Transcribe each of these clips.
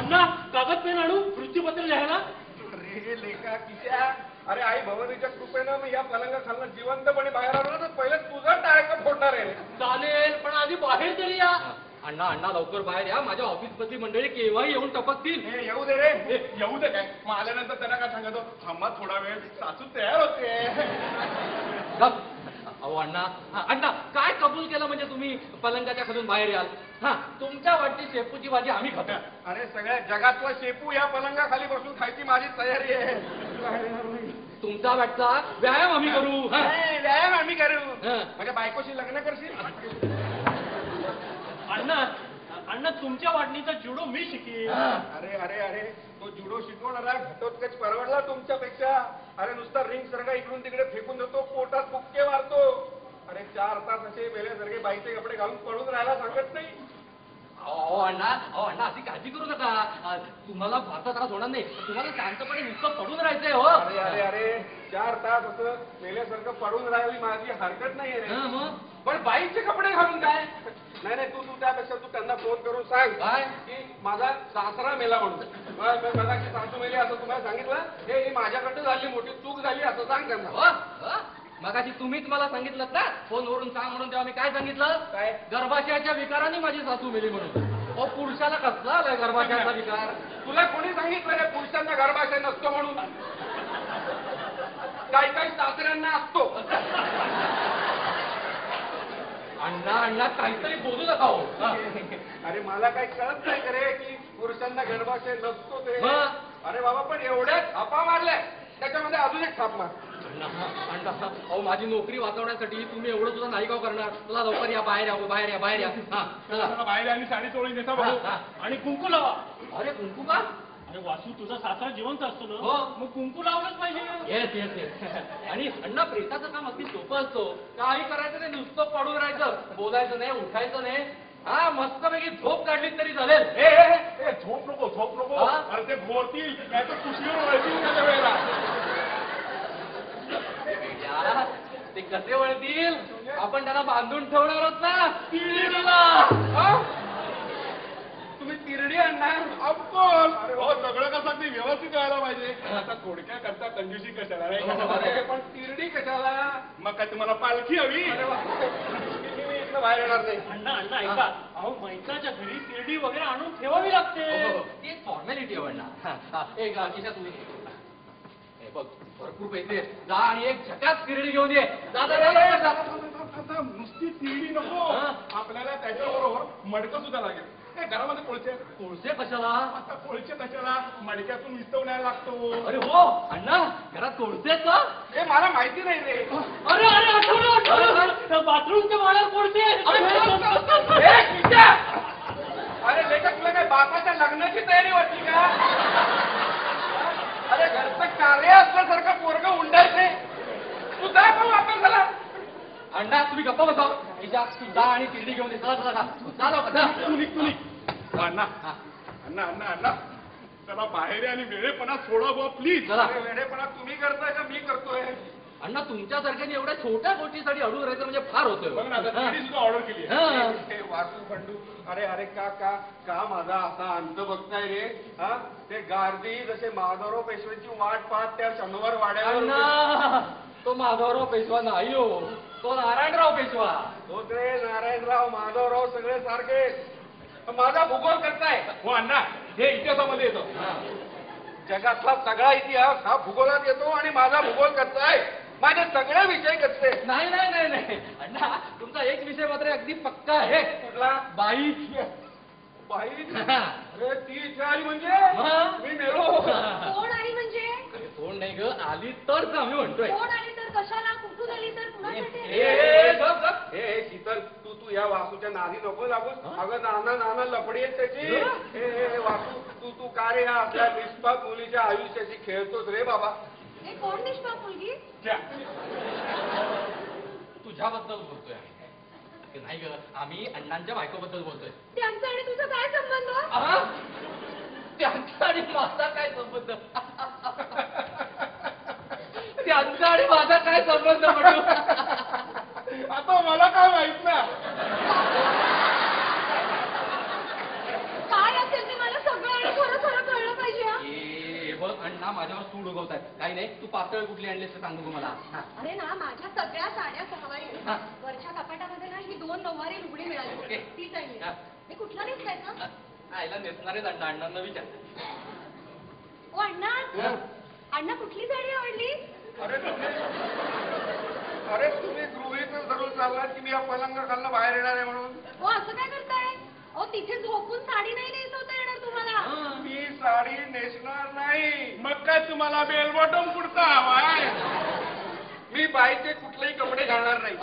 अण्णा कागद पेन आणू वृत्तीपत्र लिहायला. अरे लेखा किशा, अरे आई भवानीच्या कृपेनं मी या पलंगाखालनं जिवंतपणे बाहेर आलो ना तर पहिले तुझं टाळकं फोडणार आहे. चालेल पण आधी बाहेर तरी या. अण्णा अण्णा लवकर बाहेर या, माझ्या ऑफिस मधली मंडळी केव्हाही येऊन टपकतील. हे येऊ दे रे, येऊ दे काय. मग आल्यानंतर त्यांना काय सांगतो, थांबा थोडा वेळ, सासू तयार होते. अहो अण्णा अण्णा काय कबूल केलं म्हणजे तुम्ही पलंगाच्या खालून बाहेर याल. हा तुमच्या वाटची शेपूची भाजी आम्ही खातो. अरे सगळ्या जगातला शेपू या पलंगाखाली बसून खायची माझी तयारी आहे. तुमचा वाटचा व्यायाम आम्ही करू. व्यायाम आम्ही करू. माझ्या बायकोशी लग्न करशील. अण्णा अण्णा तुमच्या वाटणीचा जुडो मी शिकेन. अरे अरे अरे तो जुडो शिकवणारा घटोत्कच परवडला तुमच्यापेक्षा. अरे नुसता रिंग सारखा इकडून तिकडे फेकून देतो, पोटात बुक्के मारतो. अरे 4 तास असे वेळेसारखे बाईचे कपडे घालून पडून राहायला सांगत नाही. अहो अण्णा अशी काळजी करू नका. तुम्हाला आता त्रास होणार नाही. तुम्हाला शांतपणे नुसतं पडून राहायचंय. हो अरे अरे अरे 4 तास असं मेल्यासारखं पडून राहावी माझी हरकत नाहीये रे. मग पण बाईचे कपडे घालून काय. नाही नाही तू त्यापेक्षा तू त्यांना फोन करून सांग काय की माझा सासरा मेला म्हणून. मला सासू मेली असं तुम्हाला सांगितलं. हे माझ्याकडे झाली मोठी चूक झाली असं सांग त्यांना. मगाशी तुम्हीच मला सांगितलं ना फोनवरून सांग म्हणून. तेव्हा मी काय सांगितलं, काय गर्भाशयाच्या विकाराने माझी सासू मेली म्हणून. अहो पुरुषाला कसला आलाय गर्भाशयाचा विकार. तुला कोणी सांगितलं रे पुरुषांना गर्भाशय नसतो म्हणून. काही काही सासऱ्यांना असतो. अण्णा अण्णा काहीतरी बोलू नका हो. अरे मला काही कळत नाही करे की पुरुषांना गर्भाशय नसतो ते. मग? अरे बाबा पण एवढ्या थापा मारल्या त्याच्यामध्ये अजून एक थाप मार. अण्णा अहो माझी नोकरी वाचवण्यासाठी तुम्ही एवढं सुद्धा नाही गाव करणार. तुला लवकर या, बाहेर या, बाहेर या, बाहेर या. हा चला बाहेर आणि साडी चोळी नेता बघू आणि कुंकू लावा. अरे कुंकू का. अरे वासू तुझा सासरा जिवंत असतो ना. हो. मग कुंकू लावलंच पाहिजे. Yes yes yes. आणि अण्णा प्रेताचं काम अगदी सोपं असतो. काही करायचं नाही, नुसतं पडून राहायचं, बोलायचं नाही, उठायचं नाही. हा मस्तपैकी झोप काढली तरी चालेल. झोप नको झोप नको. हा? अरे ते भोरतील काय तर कुशीवर वळतील त्याच्या वेळेला. या, ते कसे वळतील. आपण त्यांना बांधून ठेवणार आहोत ना तिरडीला. तुम्ही तिरडी आणणार. ऑफकोर्स. अरे हो सगळं कसं अगदी व्यवस्थित व्हायला पाहिजे. आता थोडक्या करता कंजूसी कशाला रे. अरे पण तिरडी कशाला. मग काय तुम्हाला पालखी हवी. मी इथं बाहेर येणार नाही. अण्णा अण्णा ऐका, अहो मैत्राच्या घरी तिरडी वगैरे आणून ठेवावी लागते. ती एक फॉर्मॅलिटी आहे अण्णा. एक किशा तुम्ही बघ भरपूर पैसे जा आणि एक झकास तिरडी घेऊन ये. नुसती तिरडी नको. आपल्याला त्याच्याबरोबर मडकं सुद्धा लागेल. घरामध्ये कोळसे. कोळसे कशाला. आता कोळसे कशाला मडक्यातून विस्तवण्याला लागतो. अरे हो अण्णा घरात कोळसे आहेत का. हे मला माहिती नाही रे. अरे अरे आठवलं बाथरूमच्या माळ्यावर कोणते. अरे लेखा तुला काय बापाच्या लग्नाची तयारी वाटली का. अरे घरचं कार्य असल्यासारखं पोरगं उंडायचे. तू जा पण वापर झाला. अण्णा तुम्ही गप्पा बसाव. किशा तू जा आणि तिरडी घेऊन ये. चला चला चला. तू निघ. अण्णा अण्णा अण्णा अण्णा चला बाहेर आणि वेळेपणा सोडा बुवा प्लीज. वेळेपणा तुम्ही करताय का मी करतोय. अण्णा तुमच्यासारख्याने एवढ्या छोट्या गोष्टीसाठी अडून राहायचं म्हणजे फार होतं. सुद्धा ऑर्डर केली. वासू खंडू. अरे अरे का माझा असा अंत बघताय रे. हा ते गारदी जसे माधवराव पेशव्यांची वाट पाहत त्या शनिवार वाड्यावर. तो माधवराव पेशवा नाही हो, तो नारायणराव पेशवा. तो ते नारायणराव माधवराव सगळे सारखे. माझा भूगोल करताय. हो अण्णा हे इतिहासामध्ये येतो. जगातला सगळा इतिहास हा भूगोलात येतो आणि माझा भूगोल करताय. माझे सगळे विषय करते. नाही नाही नाही नाही अण्णा तुमचा एक विषय मात्र अगदी पक्का आहे. कुठला. बाई. बाई. अरे ती इथे आली म्हणजे मी मेलो. कोण आली म्हणजे. अरे कोण नाही ग, आली तरच आम्ही म्हणतोय. कोण आली तर कशाला, कुठून आली तर कुणासाठी. हे शीतल तू या वासूच्या नादी नको लागूस. अगं नाना लफडी आहे त्याची. हे वासू तू का रे या आपल्या निष्पाप मुलीच्या आयुष्याशी खेळतोस रे बाबा. हे कोण निष्पाप मुलगी. तुझ्याबद्दल बोलतोय. नाही ग आम्ही अण्णांच्या बायकोबद्दल बोलतोय. त्यांचा आणि तुझा काय संबंध. त्यांचा आणि माझा काय संबंध. त्यांचा आणि माझा काय संबंध म्हणू. आता मला काय माहित ना. काय असेल ते मला सगळं आणि खरं ना माझ्यावर सूड उगवताय. काही नाही, तू पातळ कुठली आणलीस ते सांगू मला. हा. अरे ना माझ्या सगळ्या साड्या सहावारी आहेत. हा. वरच्या कपाटामध्ये ना ही 2 नऊवारी लुगडी ओके. मिळाली तीच आहे हा. मी कुठला नेसलायचा? आईला नेसणारे अण्णांना विचार. ओ अण्णा अण्णा कुठली साडी आवडली? अरे तुम्ही गृहीतच धरून चाललात की मी या पलंगाखालनं बाहेर येणार आहे म्हणून. ओ असं काय करताय? ओ तिथे झोपून साडी नाही नेसवता येणार तुम्हाला. मी साडी नेसणार नाही. मग काय तुम्हाला बेल बॉटम कुर्ता हवाय? मी बाईचे कुठलेही कपडे घालणार नाही.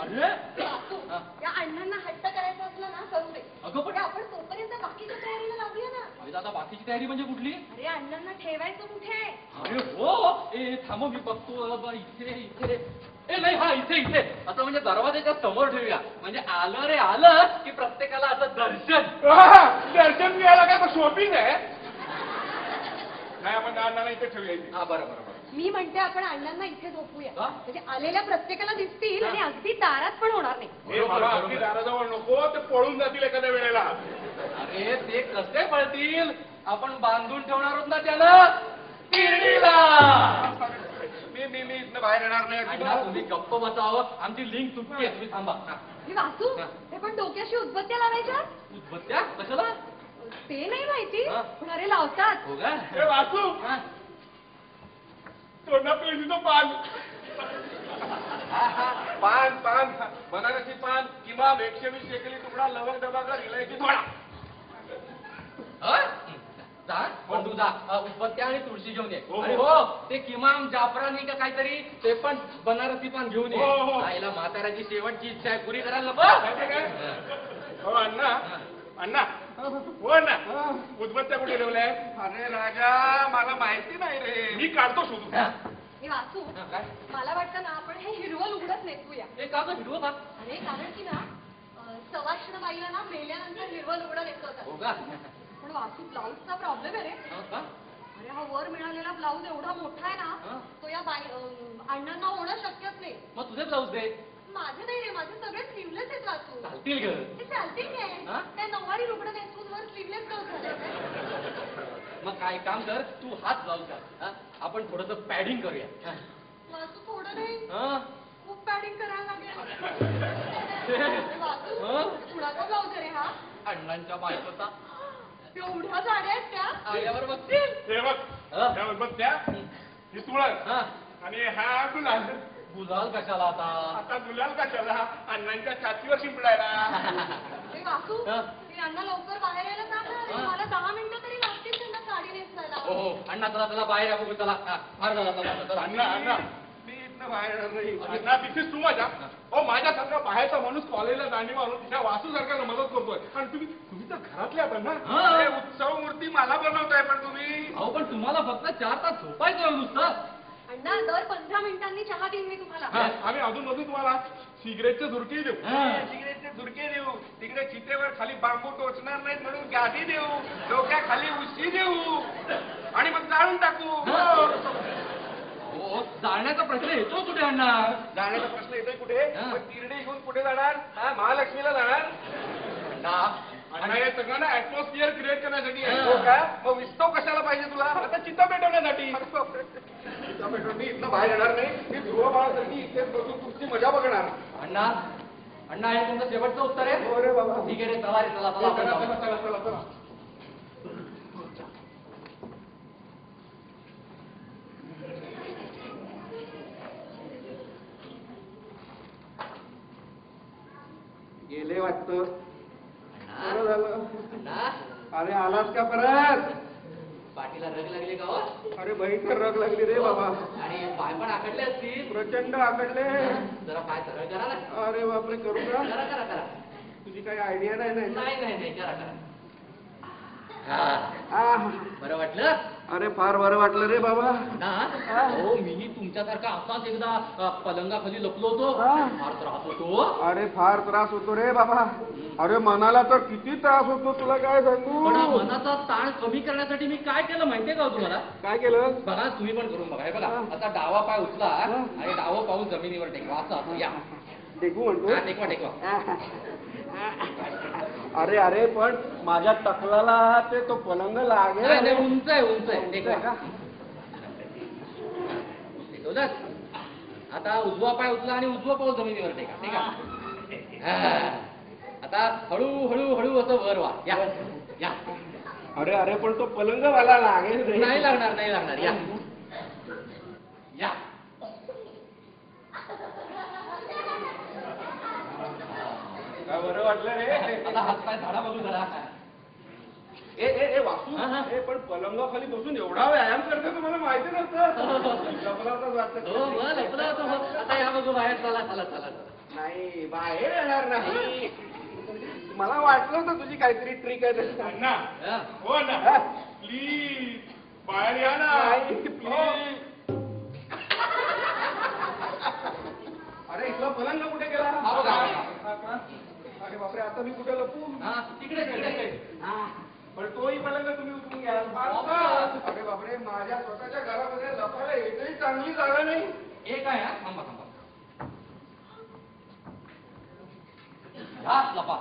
वासू, या अण्णांना हट्ट करायचा असला ना करू दे. अगं पण आपण तोपर्यंत बाकीच्या तयारीला लागूया ना. अरे दादा बाकीची तयारी म्हणजे कुठली? अरे अण्णांना ठेवायचं कुठे? अरे हो, ए थांब मी बघतो. इथे ए नाही, हा इथे असं म्हणजे दरवाजाच्या समोर ठेवूया. म्हणजे आलं रे आलं की प्रत्येकाला असं दर्शन. दर्शन घ्यायला काय शॉपिंग आहे? नाही, आपण अण्णांना इथे ठेवूया. हा बरं. मी म्हणते आपण अण्णांना इथे झोपूया. का? म्हणजे आलेल्या प्रत्येकाला दिसतील आणि अगदी दारात पण होणार नाही. हे बाबा, अगदी दाराजवळ नको, ते पळून जातील एखाद्या वेळेला. अरे ते कसे पळतील? आपण बांधून ठेवणार आहोत ना त्याला तिरडीला. मी इथनं बाहेर येणार नाही. अण्णा, तुम्ही गप्प बसावं. आमची लिंक तुटली आहे. तुम्ही थांबा. हे वासू ते पण डोक्याशी उदबत्त्या लावायच्या? उदबत्त्या कशाला? ते नाही माहिती हा. पण अरे लावतात. हो का? हे वासू, हा. तोंडा पेशीचं पान. पान बनारसी पान किंवा 120 शेकली तुकडा लवंग डबाका इलायची थोडा. जा पण तू जा. उदबत्त्या आणि तुळशी घेऊन ये. हो, हो. आणि हो ते किमाम जाफरानी का काहीतरी ते पण बनारसी पान घेऊन ये. हो, हो. आईला म्हाताऱ्याची शेवटची इच्छा आहे पुरी करायला नको. माहिती काय? हो अण्णा हो अण्णा, उदबत्त्या कुठे ठेवल्या? अरे राजा, मला माहिती नाही रे. मी काढतो शोधून. हे वासू हा, काय? मला वाटतं ना आपण हे हिरवं लुगडंच नेसूया. हे का गं हिरवं का? अरे कारण की ना सवाष्ण बाईला ना मेल्यानंतर हिरवं लुगडं नेसवतात. हो का? पण वासू ब्लाऊजचा प्रॉब्लेम आहे रे. हो का? अरे हा वर मिळालेला ब्लाऊज एवढा मोठा आहे हा. ना तो या अण्णांना होणं शक्यच नाही. मग तुझे ब्लाऊज दे. माझे नाही रे, माझे सगळे स्लीवलेस आहेत वासू. चालतील ग. ते चालतील काय? हा? त्या नऊवारी लुगडं नेसून वर स्लीवलेस ब्लाऊज झाले. मग काय काम कर, तू हात ब्लाऊज घाल. आपण थोडस पॅडिंग करूया. वासू थोडं नाही हा? खूप पॅडिंग करायला लागेल. वासू हा? कुणाचा ब्लाऊज आहे रे हा? अण्णांच्या बायकोचा. एवढ्या साड्या आहेत त्या? आल्यावर बघतील. हे बघ, त्या उदबत्त्या, ही तुळस हा. आणि हा गुलाल. गुलाल कशाला आता? आता गुलाल कशाला? अण्णांच्या छातीवर शिंपडायला. हे वासू हा. ते अण्णा लवकर बाहेर यायला सांगा. हा. मला 10 मिनिटं तरी लागतील त्यांना साडी नेसायला. हो हो अण्णा चला बाहेर या बघू. चला फार झाला. चला अण्णा मी इथनं बाहेर येणार नाही. अण्णा तिथेच तू माझ्या. हो माझ्यासारखा बाहेरचा माणूस कॉलेजला जाणी मारून त्या वासू सारख्याला मदत करतोय. आणि तुम्ही तर घरातले आहात ना. हा. अरे, उत्सव मूर्ती मला बनवताय पण तुम्ही. अहो पण तुम्हाला फक्त 4 तास झोपायचं नुसतं. अण्णा दर 15 मिनिटांनी चहा देईन मी तुम्हाला. आम्ही अजून तुम्हाला सिगरेटचे झुरके देऊ. हा. सिगरेटचे झुरके देऊ. तिकडे चितेवर खाली बांबू टोचणार नाहीत म्हणून गादी देऊ. डोक्याखाली उशी देऊ आणि मग जाळून टाकू. हो. हो जाण्याचा प्रश्न येतो कुठे अण्णा? जाण्याचा प्रश्न येतोय कुठे? हा. पण तिरडी घेऊन कुठे जाणार? महालक्ष्मीला जाणार. अण्णा हे सगळं ना ऍटमॉस्फिअर क्रिएट करण्यासाठी आहे. हा. हो का? मग विस्तव कशाला पाहिजे तुला? आता चित्ता पेटवण्यासाठी. चित्ता पेटवून मी इथनं बाहेर येणार नाही. मी ध्रुव बाळासारखी इथेच बसून तुमची मजा बघणार. अण्णा हे तुमचं शेवटचं उत्तर आहे? हो रे बाबा. ठीक आहे रे, चला रे, चला चला चला चला चला चला चला. गेले वाटतं. बरं झालं. अण्णा अरे आलास का परत? पाठीला रग लागली का हो? अरे भयंकर रग लागली रे बाबा. आणि पाय पण आखडले असतील. प्रचंड आकडले. जरा पाय सरळ करा ना. अरे बापरे, करू का? करा. तुझी काही आयडिया नाही ना? नाही करा. आह, बरं वाटलं? अरे फार बरं वाटलं रे बाबा. ना हो मीही तुमच्यासारखा असाच एकदा पलंगाखाली लपलो होतो. फार त्रास होतो. अरे फार त्रास होतो रे बाबा. अरे मनाला तर किती त्रास होतो तुला काय पण सांगू. मनाचा ताण कमी करण्यासाठी मी काय केलं माहितीये का हो तुम्हाला? काय केलं? बघा तुम्ही पण करून बघा. हे बघा आता डावा पाय उचला आणि डावं पाऊल जमिनीवर टेकवा. असं या. टेकू म्हणतो. टेकवा. अरे अरे पण माझ्या टकलाला ते तो पलंग लागेल. नाही, उंच आहे टेकवा. ठेवलास? आता उजवा पाय उचला आणि उजवा पाऊल जमिनीवर टेका. आता हळू हळू हळू असं वर वा. या या. अरे अरे पण तो पलंग मला लागेल रे. नाही लागणार नाही लागणार. या या. काय बरं वाटलं रे. आता हात पाय झाडा बघू जरा. ए वासू. हा, हा. पण पलंगाखाली बसून एवढा व्यायाम करते तुम्हाला माहिती नव्हतं. लपलावताच वाटतं. हो मग लपलं होतं मग. आता या बघू बाहेर. चला चला चला. नाही बाहेर येणार नाही. मला वाटलं होतं तुझी काहीतरी ट्रिक आहे. अण्णा हा. हो ना हा? प्लीज बाहेर या ना नाही, प्लीज. अरे इथला पलंग कुठे गेला? हा बघा. अरे बापरे आता मी कुठे लपू? हा तिकडे तिकडे. पण तोही पलंग तुम्ही उचलून घ्याल. बाबा. अरे बापरे माझ्या स्वतःच्या घरामध्ये लपायला एकही चांगली जागा नाही. एक आहे. हा थांबा थांबा. हात लपा.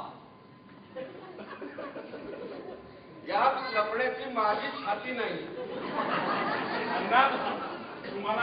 या लपण्याची माझी छाती नाही. अण्णा तुम्हाला